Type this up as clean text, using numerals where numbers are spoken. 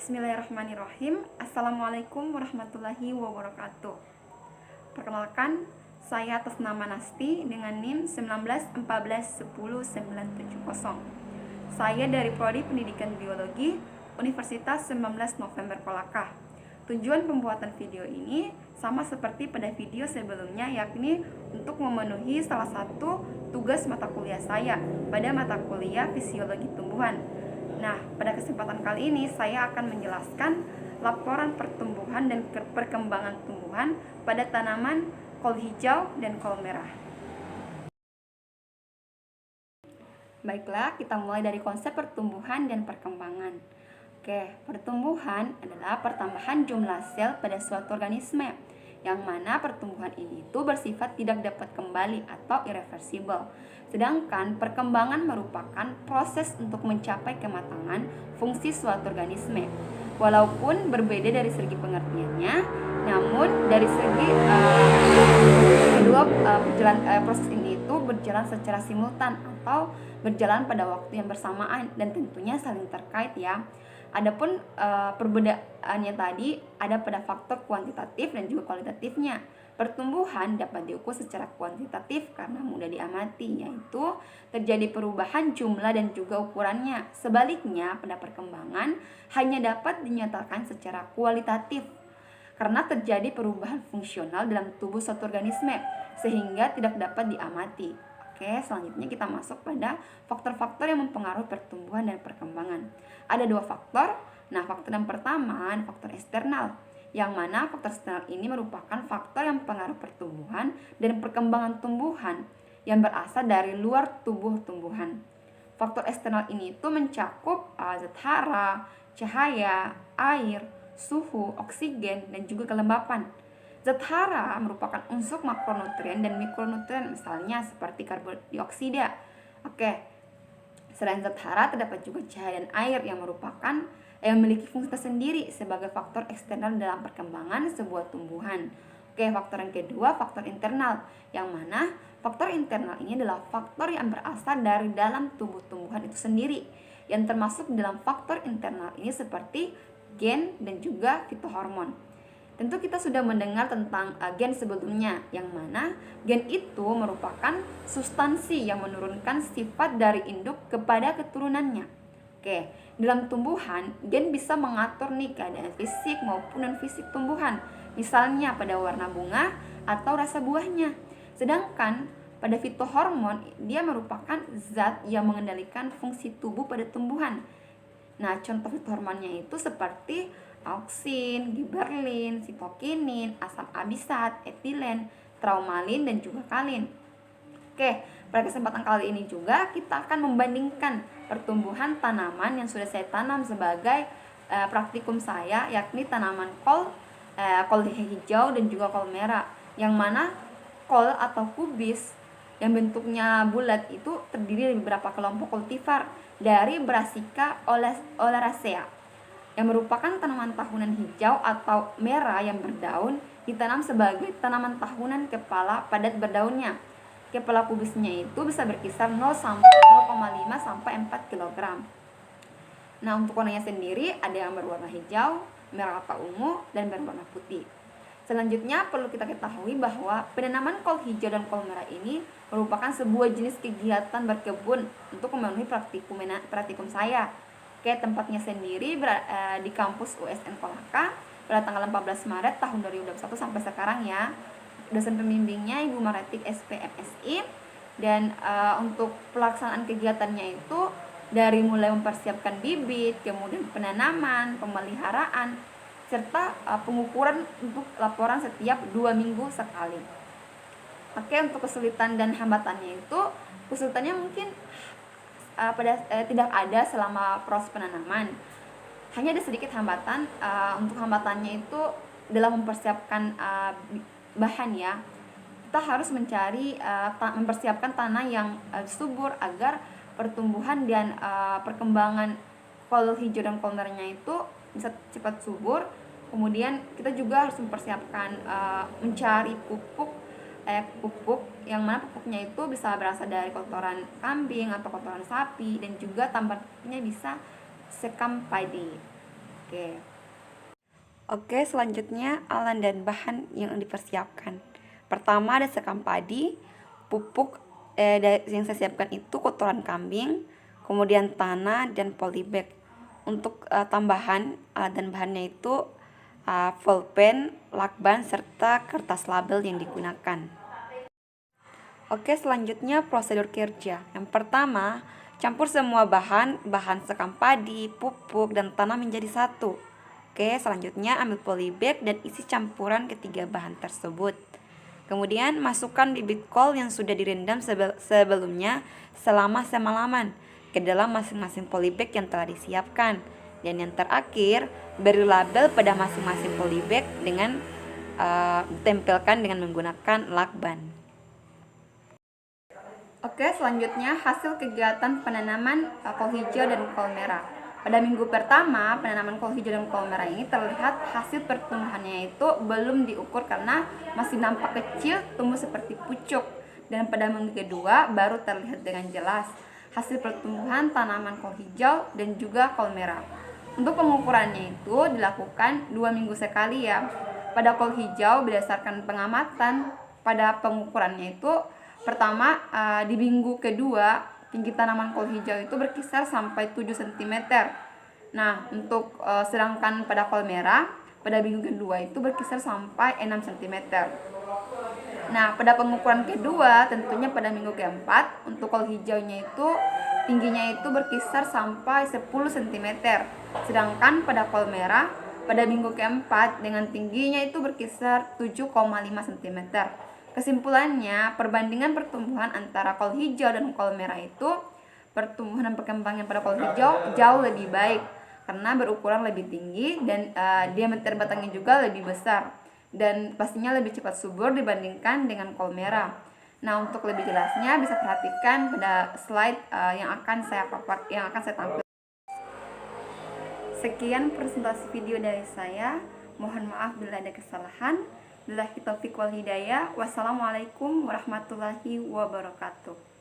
Bismillahirrahmanirrahim. Assalamualaikum warahmatullahi wabarakatuh. Perkenalkan, saya atas nama Nasti dengan NIM 1914100970. Saya dari Prodi Pendidikan Biologi Universitas 19 November Kolaka. Tujuan pembuatan video ini sama seperti pada video sebelumnya, yakni untuk memenuhi salah satu tugas mata kuliah saya pada mata kuliah Fisiologi Tumbuhan. Nah, pada kesempatan kali ini saya akan menjelaskan laporan pertumbuhan dan perkembangan tumbuhan pada tanaman kol hijau dan kol merah. Baiklah, kita mulai dari konsep pertumbuhan dan perkembangan. Oke, pertumbuhan adalah pertambahan jumlah sel pada suatu organisme, yang mana pertumbuhan ini itu bersifat tidak dapat kembali atau irreversible. Sedangkan perkembangan merupakan proses untuk mencapai kematangan fungsi suatu organisme. Walaupun berbeda dari segi pengertiannya, namun dari segi proses ini itu berjalan secara simultan atau berjalan pada waktu yang bersamaan dan tentunya saling terkait ya. Adapun perbedaannya tadi ada pada faktor kuantitatif dan juga kualitatifnya. Pertumbuhan dapat diukur secara kuantitatif karena mudah diamati, yaitu terjadi perubahan jumlah dan juga ukurannya. Sebaliknya, pada perkembangan hanya dapat dinyatakan secara kualitatif karena terjadi perubahan fungsional dalam tubuh suatu organisme sehingga tidak dapat diamati. Oke, selanjutnya kita masuk pada faktor-faktor yang mempengaruhi pertumbuhan dan perkembangan. Ada dua faktor. Nah, faktor yang pertama, faktor eksternal, yang mana faktor eksternal ini merupakan faktor yang mempengaruhi pertumbuhan dan perkembangan tumbuhan yang berasal dari luar tubuh tumbuhan. Faktor eksternal ini itu mencakup zat hara, cahaya, air, suhu, oksigen, dan juga kelembapan. Zat hara merupakan unsur makronutrien dan mikronutrien, misalnya seperti karbon dioksida. Oke, selain zat hara terdapat juga cahaya dan air yang memiliki fungsi tersendiri sebagai faktor eksternal dalam perkembangan sebuah tumbuhan. Oke, faktor yang kedua, faktor internal, yang mana faktor internal ini adalah faktor yang berasal dari dalam tubuh tumbuhan itu sendiri, yang termasuk dalam faktor internal ini seperti gen dan juga fitohormon. Tentu kita sudah mendengar tentang gen sebelumnya, yang mana gen itu merupakan substansi yang menurunkan sifat dari induk kepada keturunannya. Oke, dalam tumbuhan, gen bisa mengatur keadaan fisik maupun non-fisik tumbuhan, misalnya pada warna bunga atau rasa buahnya. Sedangkan pada fitohormon, dia merupakan zat yang mengendalikan fungsi tubuh pada tumbuhan. Nah, contoh fitohormonnya itu seperti auksin, giberlin, sitokinin, asam abisat, etilen, traumalin, dan juga kalin. Oke, pada kesempatan kali ini juga kita akan membandingkan pertumbuhan tanaman yang sudah saya tanam sebagai praktikum saya, yakni tanaman kol hijau dan juga kol merah, yang mana kol atau kubis yang bentuknya bulat itu terdiri dari beberapa kelompok kultivar dari Brassica oleracea, yang merupakan tanaman tahunan hijau atau merah yang berdaun, ditanam sebagai tanaman tahunan kepala padat berdaunnya. Kepala kubisnya itu bisa berkisar 0,5 sampai 4 kg. Nah, untuk warnanya sendiri ada yang berwarna hijau, merah atau ungu, dan berwarna putih. Selanjutnya perlu kita ketahui bahwa penanaman kol hijau dan kol merah ini merupakan sebuah jenis kegiatan berkebun untuk memenuhi praktikum saya. Oke, tempatnya sendiri di kampus USN Kolaka pada tanggal 14 Maret tahun 2021 sampai sekarang ya. Dosen pembimbingnya Ibu Maretik SPMSI, dan untuk pelaksanaan kegiatannya itu dari mulai mempersiapkan bibit, kemudian penanaman, pemeliharaan, serta pengukuran untuk laporan setiap 2 minggu sekali. Oke, untuk kesulitan dan hambatannya itu, kesulitannya mungkin tidak ada selama proses penanaman. Hanya ada sedikit hambatan. Untuk hambatannya itu dalam mempersiapkan bahan ya. Kita harus mempersiapkan tanah yang subur agar pertumbuhan dan perkembangan kol hijau dan kol merahnya itu bisa cepat subur. Kemudian kita juga harus mempersiapkan mencari pupuk yang mana pupuknya itu bisa berasal dari kotoran kambing atau kotoran sapi, dan juga tambahnya bisa sekam padi. Oke, Oke, selanjutnya alat dan bahan yang dipersiapkan. Pertama ada sekam padi, pupuk yang saya siapkan itu kotoran kambing, kemudian tanah dan polybag. Untuk tambahan alat dan bahannya itu pulpen, lakban, serta kertas label yang digunakan. Oke, selanjutnya prosedur kerja. Yang pertama, campur semua bahan sekam padi, pupuk, dan tanah menjadi satu. Oke, selanjutnya ambil polybag dan isi campuran ketiga bahan tersebut. Kemudian masukkan bibit kol yang sudah direndam sebelumnya selama semalaman ke dalam masing-masing polybag yang telah disiapkan. Dan yang terakhir, beri label pada masing-masing polybag dengan ditempelkan dengan menggunakan lakban. Oke, selanjutnya hasil kegiatan penanaman kol hijau dan kol merah. Pada minggu pertama penanaman kol hijau dan kol merah ini terlihat hasil pertumbuhannya itu belum diukur karena masih nampak kecil, tumbuh seperti pucuk. Dan pada minggu kedua baru terlihat dengan jelas hasil pertumbuhan tanaman kol hijau dan juga kol merah. Untuk pengukurannya itu dilakukan 2 minggu sekali ya. Pada kol hijau berdasarkan pengamatan pada pengukurannya itu pertama di minggu kedua tinggi tanaman kol hijau itu berkisar sampai 7 cm. Nah, untuk sedangkan pada kol merah pada minggu kedua itu berkisar sampai 6 cm. Nah, pada pengukuran kedua tentunya pada minggu keempat untuk kol hijaunya itu tingginya itu berkisar sampai 10 cm. Sedangkan pada kol merah pada minggu keempat dengan tingginya itu berkisar 7,5 cm. Kesimpulannya, perbandingan pertumbuhan antara kol hijau dan kol merah itu pertumbuhan dan perkembangan pada kol hijau jauh lebih baik karena berukuran lebih tinggi dan diameter batangnya juga lebih besar dan pastinya lebih cepat subur dibandingkan dengan kol merah. Nah, untuk lebih jelasnya bisa perhatikan pada slide yang akan saya tampilkan. Sekian presentasi video dari saya. Mohon maaf bila ada kesalahan. Billahi taufiq wal hidayah. Wassalamualaikum warahmatullahi wabarakatuh.